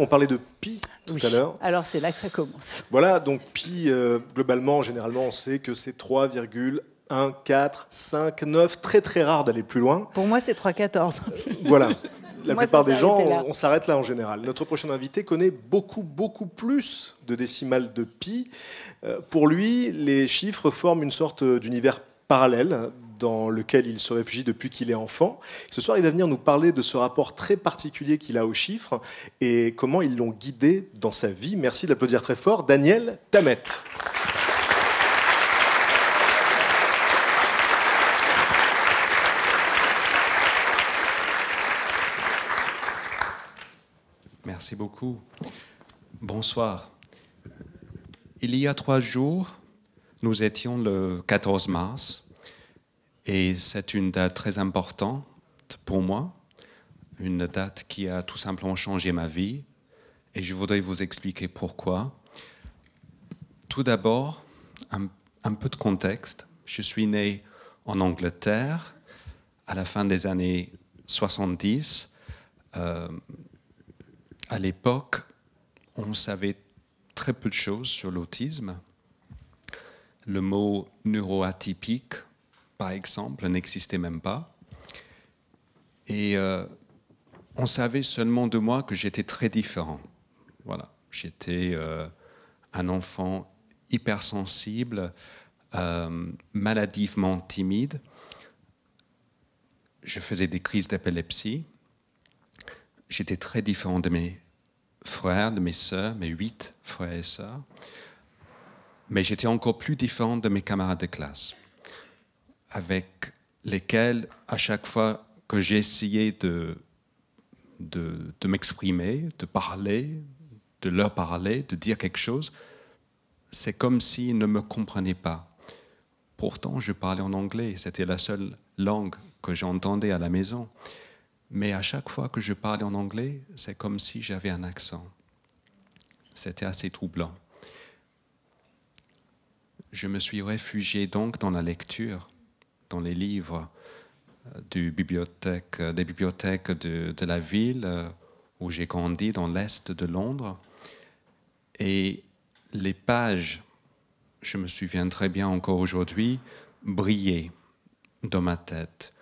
on parlait de pi tout à l'heure. Alors c'est là que ça commence. Voilà, donc pi, globalement, généralement, on sait que c'est 3,1, 4, 5, 9. Très très rare d'aller plus loin. Pour moi, c'est 3,14. Voilà. La Moi, plupart ça des gens, s'arrêtait là. on s'arrête là en général. Notre prochain invité connaît beaucoup plus de décimales de pi. Pour lui, les chiffres forment une sorte d'univers parallèle dans lequel il se réfugie depuis qu'il est enfant. Ce soir, il va venir nous parler de ce rapport très particulier qu'il a aux chiffres et comment ils l'ont guidé dans sa vie. Merci d'applaudir très fort Daniel Tammet. Merci beaucoup. Bonsoir. Il y a 3 jours, nous étions le 14 mars et c'est une date très importante pour moi, une date qui a tout simplement changé ma vie et je voudrais vous expliquer pourquoi. Tout d'abord, un peu de contexte. Je suis né en Angleterre à la fin des années 70. À l'époque, on savait très peu de choses sur l'autisme. Le mot neuroatypique, par exemple, n'existait même pas. Et on savait seulement de moi que j'étais très différent. Voilà, j'étais un enfant hypersensible, maladivement timide. Je faisais des crises d'épilepsie. J'étais très différent de mes frères, de mes sœurs, mes 8 frères et sœurs. Mais j'étais encore plus différent de mes camarades de classe, avec lesquels, à chaque fois que j'essayais de m'exprimer, de parler, de leur parler, de dire quelque chose, c'est comme s'ils ne me comprenaient pas. Pourtant, je parlais en anglais, c'était la seule langue que j'entendais à la maison. Mais à chaque fois que je parlais en anglais, c'est comme si j'avais un accent. C'était assez troublant. Je me suis réfugié donc dans la lecture, dans les livres des bibliothèques de la ville où j'ai grandi, dans l'est de Londres. Et les pages, je me souviens très bien encore aujourd'hui, brillaient dans ma tête,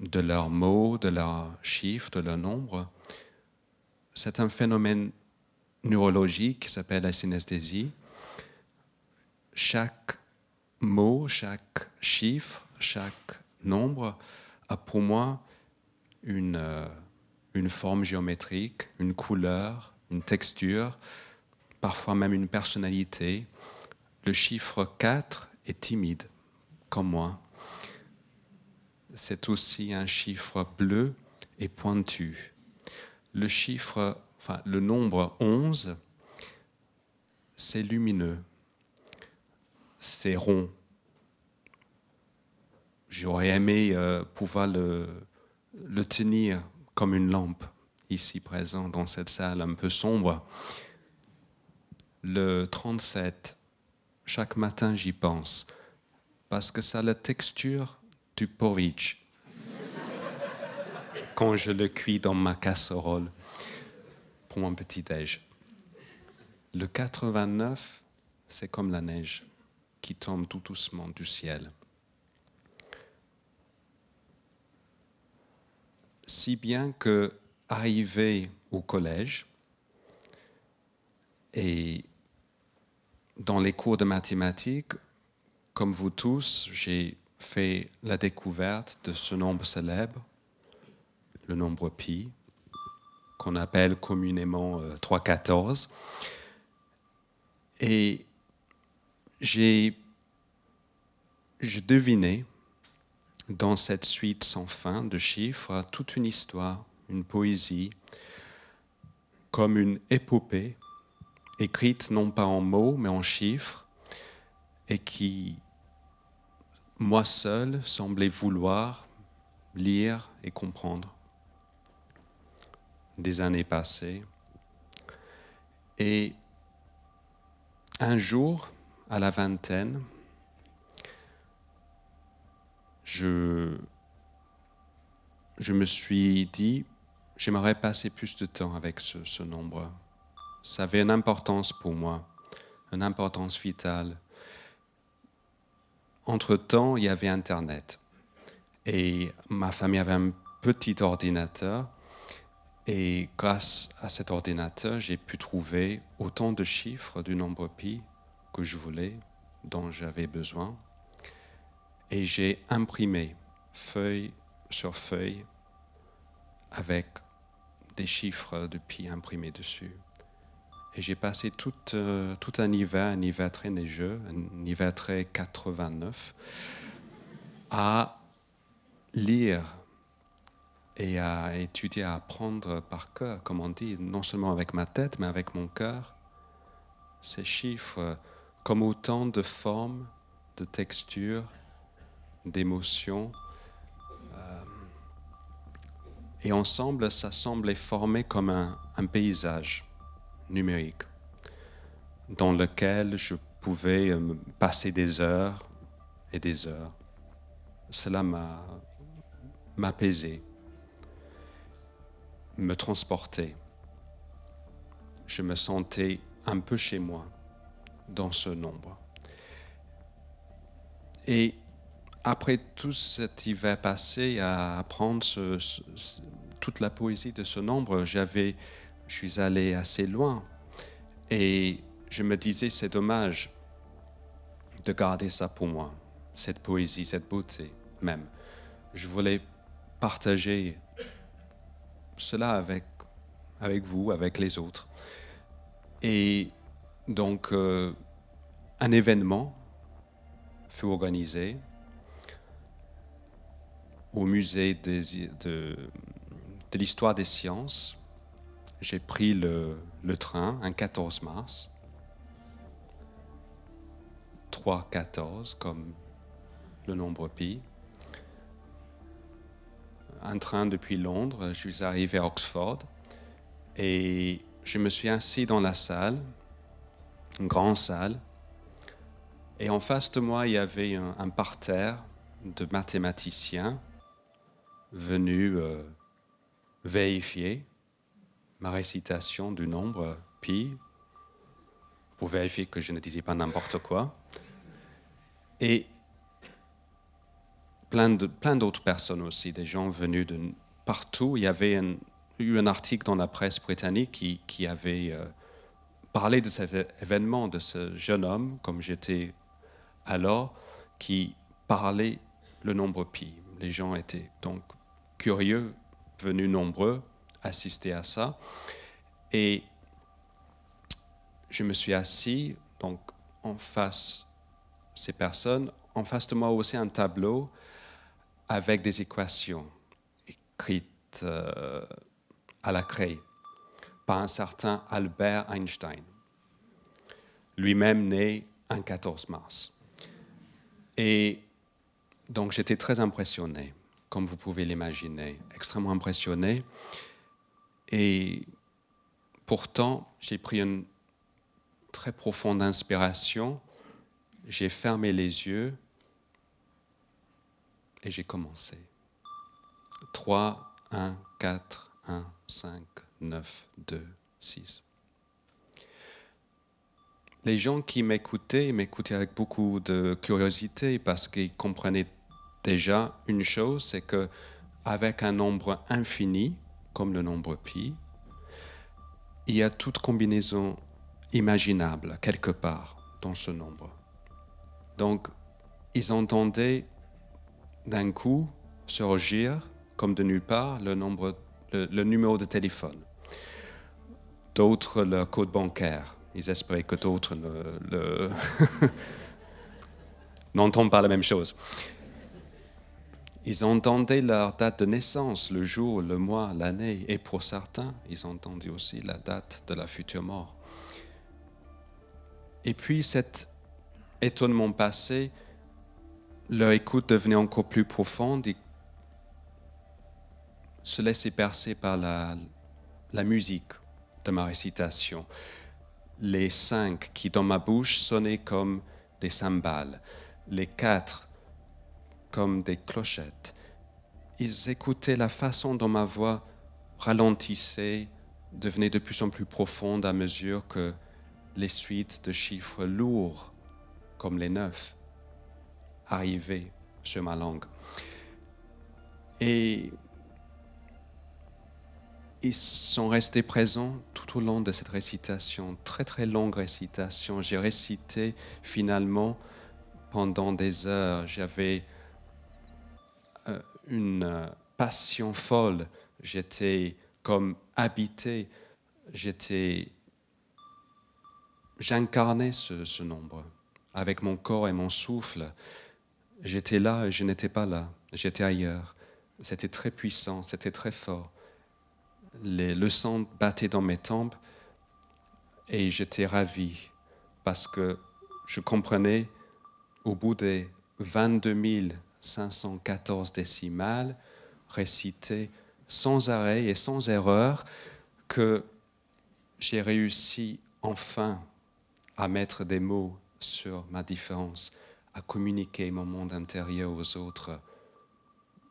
de leurs mots, de leurs chiffres, de leurs nombres. C'est un phénomène neurologique qui s'appelle la synesthésie. Chaque mot, chaque chiffre, chaque nombre a pour moi une forme géométrique, une couleur, une texture, parfois même une personnalité. Le chiffre 4 est timide, comme moi. C'est aussi un chiffre bleu et pointu. Le nombre 11, c'est lumineux, c'est rond. J'aurais aimé pouvoir le tenir comme une lampe, ici présent, dans cette salle un peu sombre. Le 37, chaque matin j'y pense, parce que ça a la texture du porridge quand je le cuis dans ma casserole pour mon petit-déj. Le 89, c'est comme la neige qui tombe tout doucement du ciel. Si bien que, arrivé au collège et dans les cours de mathématiques, comme vous tous, j'ai fait la découverte de ce nombre célèbre, le nombre pi, qu'on appelle communément 3,14. Et je devinais dans cette suite sans fin de chiffres toute une histoire, une poésie, comme une épopée, écrite non pas en mots mais en chiffres, et qui, moi seul, semblait vouloir lire et comprendre. Des années passées, et un jour, à la vingtaine, je me suis dit, j'aimerais passer plus de temps avec ce nombre. Ça avait une importance pour moi, une importance vitale. Entre-temps, il y avait Internet. Et ma famille avait un petit ordinateur. Et grâce à cet ordinateur, j'ai pu trouver autant de chiffres du nombre pi que je voulais, dont j'avais besoin. Et j'ai imprimé feuille sur feuille avec des chiffres de pi imprimés dessus. Et j'ai passé tout un hiver très neigeux, un hiver très 89, à lire et à étudier, à apprendre par cœur, comme on dit, non seulement avec ma tête, mais avec mon cœur, ces chiffres comme autant de formes, de textures, d'émotions. Et ensemble, ça semblait former comme un paysage numérique dans lequel je pouvais passer des heures et des heures. Cela m'apaisait, me transportait. Je me sentais un peu chez moi dans ce nombre. Et après tout cet hiver passé à apprendre toute la poésie de ce nombre, je suis allé assez loin. Et je me disais, c'est dommage de garder ça pour moi, cette poésie, cette beauté même. Je voulais partager cela avec vous, avec les autres. Et donc, un événement fut organisé au musée de l'histoire des sciences. J'ai pris le train un 14 mars, 3-14 comme le nombre pi. Un train depuis Londres, je suis arrivé à Oxford et je me suis assis dans la salle, une grande salle, et en face de moi, il y avait un parterre de mathématiciens venus vérifier ma récitation du nombre pi, pour vérifier que je ne disais pas n'importe quoi. Et plein d'autres personnes aussi, des gens venus de partout. Il y avait eu un article dans la presse britannique qui avait parlé de cet événement, de ce jeune homme, comme j'étais alors, qui parlait le nombre pi. Les gens étaient donc curieux, venus nombreux, assister à ça. Et je me suis assis, donc en face de ces personnes, en face de moi aussi un tableau avec des équations écrites à la craie par un certain Albert Einstein, lui-même né un 14 mars. Et donc j'étais très impressionné, comme vous pouvez l'imaginer, extrêmement impressionné. Et pourtant, j'ai pris une très profonde inspiration, j'ai fermé les yeux et j'ai commencé. 3, 1, 4, 1, 5, 9, 2, 6. Les gens qui m'écoutaient avec beaucoup de curiosité parce qu'ils comprenaient déjà une chose, c'est qu'avec un nombre infini, comme le nombre pi, il y a toute combinaison imaginable quelque part dans ce nombre. Donc, ils entendaient d'un coup surgir, comme de nulle part, le numéro de téléphone. D'autres, le code bancaire. Ils espéraient que d'autres n'entendent pas la même chose. Ils entendaient leur date de naissance, le jour, le mois, l'année, et pour certains, ils entendaient aussi la date de la future mort. Et puis cet étonnement passé, leur écoute devenait encore plus profonde et se laissait percer par la musique de ma récitation. Les 5 qui, dans ma bouche, sonnaient comme des cymbales. Les 4 comme des clochettes. Ils écoutaient la façon dont ma voix ralentissait, devenait de plus en plus profonde à mesure que les suites de chiffres lourds, comme les 9, arrivaient sur ma langue. Et ils sont restés présents tout au long de cette récitation, très très longue récitation. J'ai récité finalement pendant des heures. J'avais une passion folle. J'étais comme habité. J'incarnais ce nombre avec mon corps et mon souffle. J'étais là et je n'étais pas là. J'étais ailleurs. C'était très puissant, c'était très fort. Le sang battait dans mes tempes et j'étais ravi parce que je comprenais au bout des 22 514 décimales récitées sans arrêt et sans erreur que j'ai réussi enfin à mettre des mots sur ma différence, à communiquer mon monde intérieur aux autres,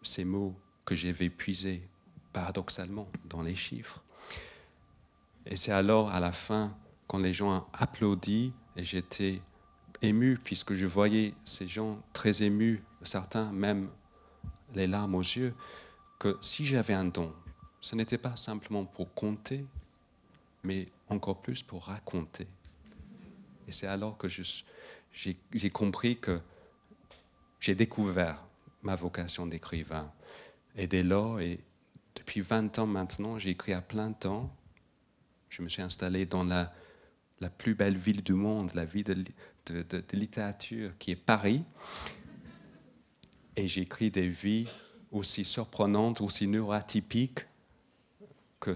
ces mots que j'avais puisés paradoxalement dans les chiffres. Et c'est alors à la fin, quand les gens ont applaudi, et j'étais ému puisque je voyais ces gens très émus, certains même les larmes aux yeux, que si j'avais un don, ce n'était pas simplement pour compter, mais encore plus pour raconter. Et c'est alors que j'ai compris que j'ai découvert ma vocation d'écrivain. Et dès lors, et depuis 20 ans maintenant, j'ai écrit à plein temps. Je me suis installé dans la plus belle ville du monde, la ville de littérature qui est Paris. Et j'ai écrit des vies aussi surprenantes, aussi neuroatypiques que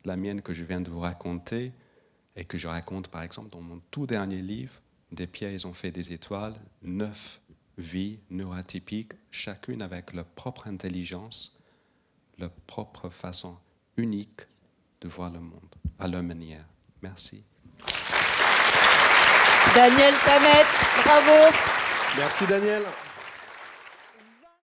la mienne que je viens de vous raconter et que je raconte par exemple dans mon tout dernier livre, Des pierres, ils ont fait des étoiles, 9 vies neuroatypiques, chacune avec leur propre intelligence, leur propre façon unique de voir le monde, à leur manière. Merci. Daniel Tammet, bravo. Merci Daniel.